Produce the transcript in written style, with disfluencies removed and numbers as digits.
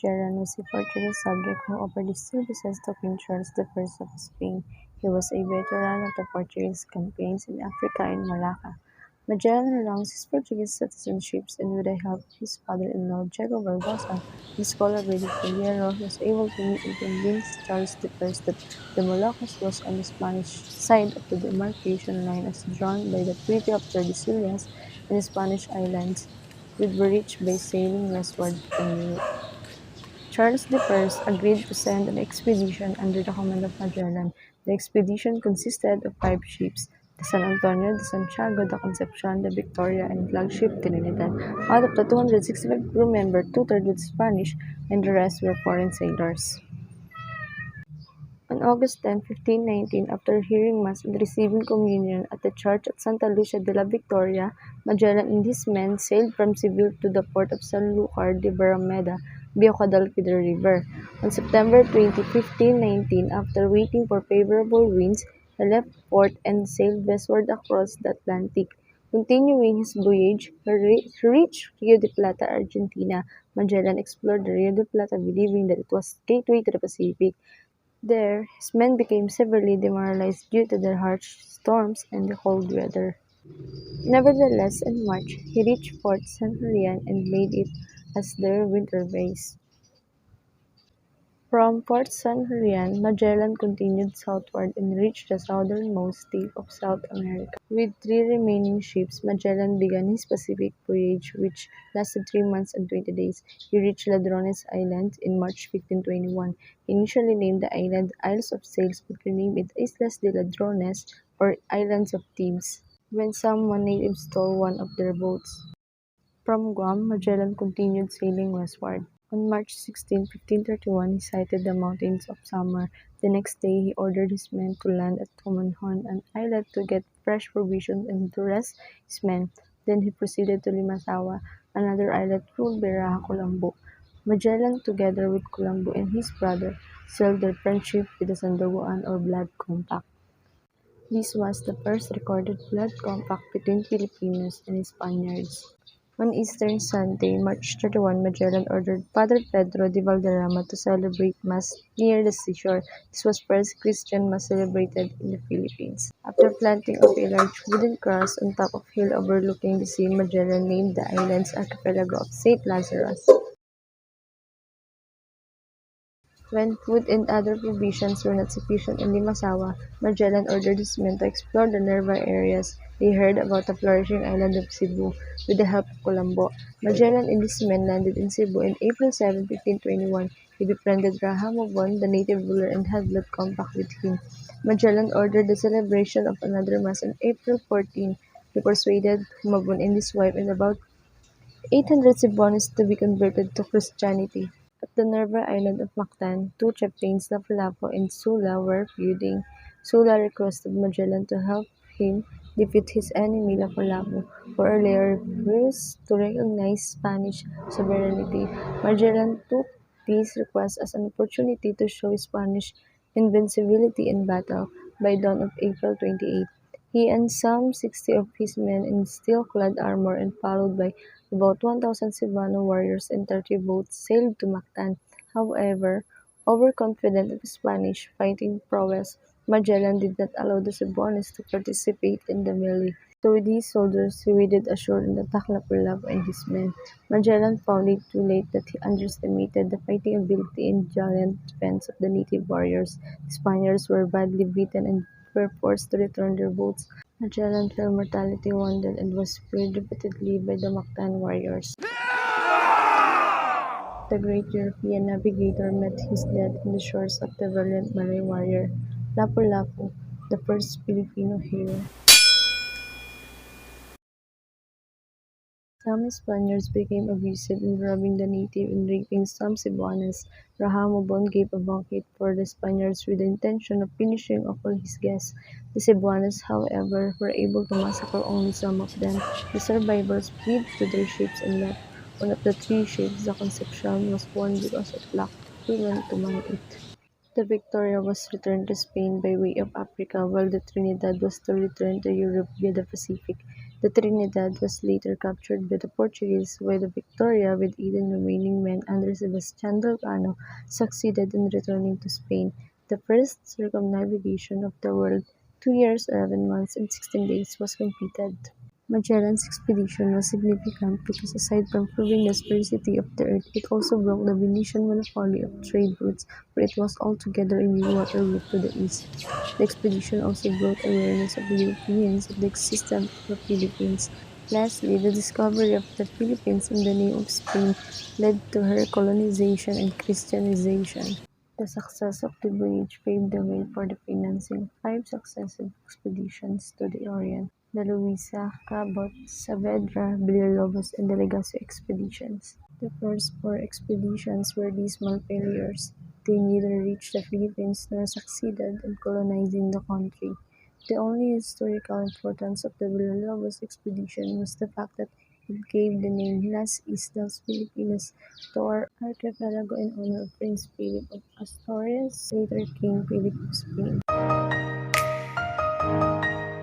Magellan was a Portuguese subject who offered his services to King Charles I of Spain. He was a veteran of the Portuguese campaigns in Africa and Malacca. Magellan renounced his Portuguese citizenship and with the help of his father-in-law Diego Barbosa and scholar Benito Fierro was able to meet and convince Charles I that the Moluccas was on the Spanish side of the demarcation line as drawn by the Treaty of Tordesillas and the Spanish islands, which were reached by sailing westward from Europe. Charles I agreed to send an expedition under the command of Magellan. The expedition consisted of 5 ships: the San Antonio, the Santiago, the Concepcion, the Victoria, and flagship Trinidad. Out of the 265 crew members, two-thirds were Spanish, and the rest were foreign sailors. On August 10, 1519, after hearing Mass and receiving communion at the church at Santa Lucia de la Victoria, Magellan and his men sailed from Seville to the port of Sanlúcar de Barrameda via Guadalquivir River. On September 20, 1519, after waiting for favorable winds, he left port and sailed westward across the Atlantic. Continuing his voyage, he reached Rio de Plata, Argentina. Magellan explored the Rio de Plata believing that it was gateway to the Pacific. There, his men became severely demoralized due to the harsh storms and the cold weather. Nevertheless, in March, he reached Fort San Julian and made it as their winter base. From Fort San Julian, Magellan continued southward and reached the southernmost tip of South America. With 3 remaining ships, Magellan began his Pacific voyage, which lasted 3 months and 20 days. He reached Ladrones Island in March 1521. He initially named the island Isles of Sails but renamed it Islas de Ladrones, or Islands of Thieves, when some natives stole one of their boats. From Guam, Magellan continued sailing westward. On March 16, 1531, he sighted the Mountains of Summer. The next day, he ordered his men to land at Tomonhon, an islet, to get fresh provisions and to rest his men. Then he proceeded to Limasawa, another islet ruled by Raja Colombo. Magellan, together with Colombo and his brother, sealed their friendship with the Sandoguan or Blood Compact. This was the first recorded blood compact between Filipinos and Spaniards. On Easter Sunday, March 31, Magellan ordered Father Pedro de Valderrama to celebrate Mass near the seashore. This was first Christian Mass celebrated in the Philippines. After planting of a large wooden cross on top of a hill overlooking the sea, Magellan named the island's archipelago of Saint Lazarus. When food and other provisions were not sufficient in Limasawa, Magellan ordered his men to explore the nearby areas. They heard about the flourishing island of Cebu with the help of Colombo. Magellan and his men landed in Cebu on April 7, 1521. He befriended Raja Mabon, the native ruler, and had blood compact with him. Magellan ordered the celebration of another mass on April 14. He persuaded Mabon and his wife and about 800 Cebuanos to be converted to Christianity. At the nearby island of Mactan, two chieftains, Lapu-Lapu and Sula, were feuding. Sula requested Magellan to help him defeat his enemy Lapu-Lapu, who earlier refused to recognize Spanish sovereignty. Magellan took this request as an opportunity to show Spanish invincibility in battle. By dawn of April 28, he and some 60 of his men in steel-clad armor and followed by about 1,000 Cebuano warriors and 30 boats sailed to Mactan. However, overconfident of Spanish fighting prowess, Magellan did not allow the Cebuanos to participate in the melee. So with his soldiers, he waded ashore and attacked Lapu-Lapu and his men. Magellan found it too late that he underestimated the fighting ability and gallant defense of the native warriors. The Spaniards were badly beaten and were forced to return their boats. Magellan fell mortally wounded and was speared repeatedly by the Mactan warriors. The great European navigator met his death on the shores of the valiant Malay warrior, Lapu-Lapu, the first Filipino hero. Some Spaniards became abusive in robbing the native and raping some Cebuanos. Rahamobon gave a banquet for the Spaniards with the intention of finishing off all his guests. The Cebuanos, however, were able to massacre only some of them. The survivors fled to their ships and left. One of the 3 ships, the Concepcion, was burned because of lack of fuel to man it. The Victoria was returned to Spain by way of Africa, while the Trinidad was to return to Europe via the Pacific. The Trinidad was later captured by the Portuguese, while the Victoria, with 18 remaining men under Sebastian Delcano, succeeded in returning to Spain. The first circumnavigation of the world, 2 years, 11 months, and 16 days, was completed. Magellan's expedition was significant because aside from proving the sphericity of the Earth, it also broke the Venetian monopoly of trade routes, for it was altogether a new water route to the east. The expedition also brought awareness of the Europeans of the existence of the Philippines. Lastly, the discovery of the Philippines in the name of Spain led to her colonization and Christianization. The success of the voyage paved the way for the financing of 5 successive expeditions to the Orient: the Luisa, Cabot, Saavedra, Villalobos, and the Legazpi expeditions. The first 4 expeditions were dismal failures. They neither reached the Philippines nor succeeded in colonizing the country. The only historical importance of the Villalobos expedition was the fact that it gave the name Las Islas Filipinas to our archipelago in honor of Prince Philip of Asturias, later King Philip of Spain.